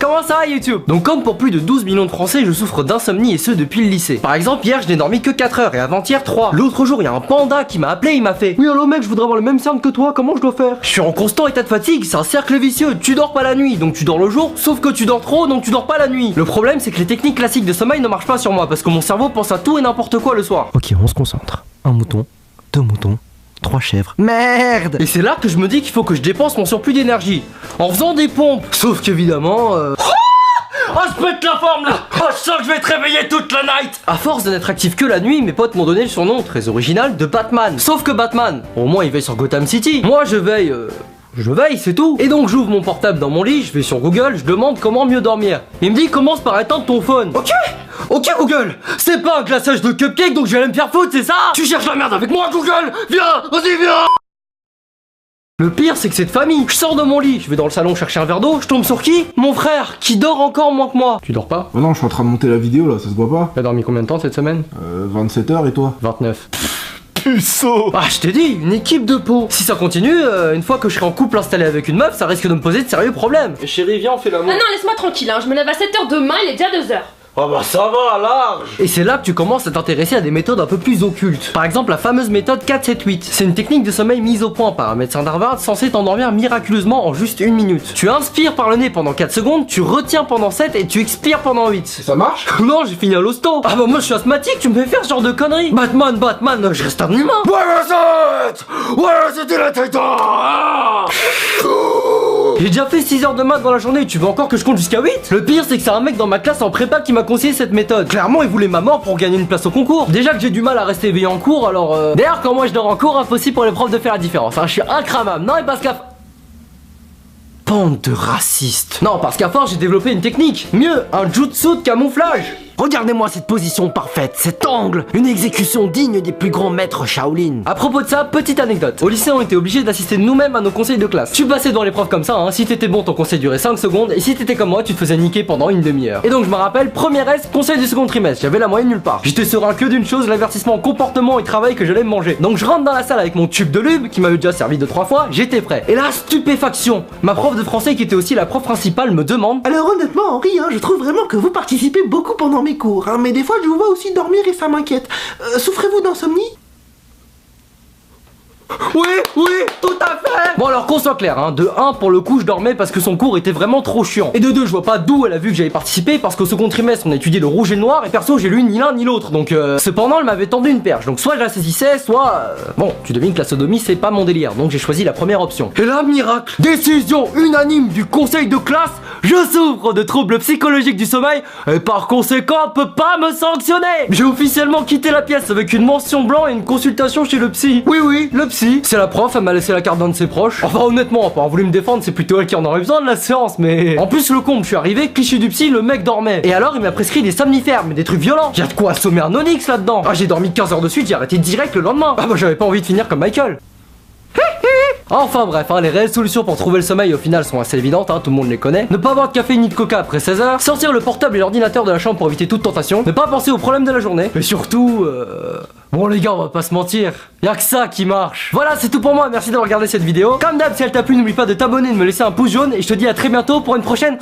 Comment ça va YouTube? Donc comme pour plus de 12 millions de Français, je souffre d'insomnie et ce depuis le lycée. Par exemple, hier je n'ai dormi que 4 heures et avant-hier 3. L'autre jour, il y a un panda qui m'a appelé, il m'a fait: oui allo mec, je voudrais avoir le même cercle que toi, comment je dois faire? Je suis en constant état de fatigue, c'est un cercle vicieux. Tu dors pas la nuit, donc tu dors le jour, sauf que tu dors trop, donc tu dors pas la nuit. Le problème c'est que les techniques classiques de sommeil ne marchent pas sur moi parce que mon cerveau pense à tout et n'importe quoi le soir. Ok, on se concentre. Un mouton, 2 moutons, 3 chèvres. Merde! Et c'est là que je me dis qu'il faut que je dépense mon surplus d'énergie en faisant des pompes. Sauf qu'évidemment oh, je pète la forme là! Oh, je sens que je vais te réveiller toute la night! À force de n'être actif que la nuit, mes potes m'ont donné le surnom très original de Batman. Sauf que Batman, au moins il veille sur Gotham City. Moi je veille, c'est tout. Et donc j'ouvre mon portable dans mon lit, je vais sur Google, je demande comment mieux dormir. Il me dit commence par éteindre ton phone. Ok Google, c'est pas un glaçage de cupcake donc je vais aller me faire foutre, c'est ça? Tu cherches la merde avec moi Google? Viens, vas-y viens! Le pire c'est que c'est de famille. Je sors de mon lit, je vais dans le salon chercher un verre d'eau, je tombe sur qui? Mon frère, qui dort encore moins que moi. Tu dors pas? Oh non, je suis en train de monter la vidéo là, ça se voit pas. T'as dormi combien de temps cette semaine? 27 heures et toi? 29. Puceau! Ah je t'ai dit, une équipe de peau. Si ça continue, une fois que je serai en couple installé avec une meuf, ça risque de me poser de sérieux problèmes. Et chérie, viens on fait l'amour. Ah non, laisse-moi tranquille, hein. Je me lève à 7h demain, il est déjà 2h. Oh bah ça va, large. Et c'est là que tu commences à t'intéresser à des méthodes un peu plus occultes. Par exemple la fameuse méthode 4-7-8. C'est une technique de sommeil mise au point par un médecin d'Harvard censé t'endormir miraculeusement en juste 1 minute. Tu inspires par le nez pendant 4 secondes, tu retiens pendant 7 et tu expires pendant 8. Ça marche? Non, j'ai fini à l'hosto. Ah bah moi je suis asthmatique, tu me fais faire ce genre de conneries. Batman, je reste un humain. Ouais, c'était la tête. J'ai déjà fait 6 heures de maths dans la journée, tu veux encore que je compte jusqu'à 8? Le pire c'est que c'est un mec dans ma classe en prépa qui m'a conseillé cette méthode. Clairement il voulait ma mort pour gagner une place au concours. Déjà que j'ai du mal à rester éveillé en cours, alors D'ailleurs quand moi je dors en cours, impossible pour les profs de faire la différence, hein. Je suis incramable. Non et parce qu'à... Bande de racistes. Non parce qu'à force j'ai développé une technique. Mieux, un jutsu de camouflage. Regardez-moi cette position parfaite, cet angle, une exécution digne des plus grands maîtres Shaolin. À propos de ça, petite anecdote. Au lycée, on était obligés d'assister nous-mêmes à nos conseils de classe. Tu passais devant les profs comme ça, hein. Si t'étais bon, ton conseil durait 5 secondes, et si t'étais comme moi, tu te faisais niquer pendant une demi-heure. Et donc je me rappelle, première S, conseil du second trimestre, j'avais la moyenne nulle part. J'étais serein que d'une chose, l'avertissement comportement et travail que j'allais me manger. Donc je rentre dans la salle avec mon tube de lube, qui m'avait déjà servi 2-3 fois, j'étais prêt. Et là, stupéfaction. Ma prof de français, qui était aussi la prof principale, me demande: alors honnêtement Henri, hein, je trouve vraiment que vous participez beaucoup pendant mes cours, hein, mais des fois je vous vois aussi dormir et ça m'inquiète. Souffrez-vous d'insomnie? Oui, tout à fait. Bon alors qu'on soit clair, hein. De 1 pour le coup je dormais parce que son cours était vraiment trop chiant. Et de 2 je vois pas d'où elle a vu que j'avais participé parce qu'au second trimestre on a étudié le rouge et le noir et perso j'ai lu ni l'un ni l'autre. Donc cependant elle m'avait tendu une perche. Donc soit je la saisissais, soit... Bon, tu devines que la sodomie c'est pas mon délire. Donc j'ai choisi la première option. Et là miracle, décision unanime du conseil de classe, je souffre de troubles psychologiques du sommeil et par conséquent on peut pas me sanctionner. J'ai officiellement quitté la pièce avec une mention blanc et une consultation chez le psy. Oui, le psy. C'est la prof, elle m'a laissé la carte d'un de ses proches. Enfin honnêtement, on pas voulu me défendre, c'est plutôt elle qui en aurait besoin de la séance, mais... En plus le comble, je suis arrivé, cliché du psy, le mec dormait. Et alors il m'a prescrit des somnifères, mais des trucs violents. Y'a de quoi assommer un Onyx là-dedans. Ah j'ai dormi 15 heures de suite, j'ai arrêté direct le lendemain. Ah bah j'avais pas envie de finir comme Michael. Enfin bref, hein, les réelles solutions pour trouver le sommeil au final sont assez évidentes, hein, tout le monde les connaît. Ne pas avoir de café ni de coca après 16h, sortir le portable et l'ordinateur de la chambre pour éviter toute tentation, ne pas penser aux problèmes de la journée, mais surtout... Bon les gars, on va pas se mentir, y'a que ça qui marche. Voilà, c'est tout pour moi, merci d'avoir regardé cette vidéo. Comme d'hab, si elle t'a plu, n'oublie pas de t'abonner, de me laisser un pouce jaune, et je te dis à très bientôt pour une prochaine...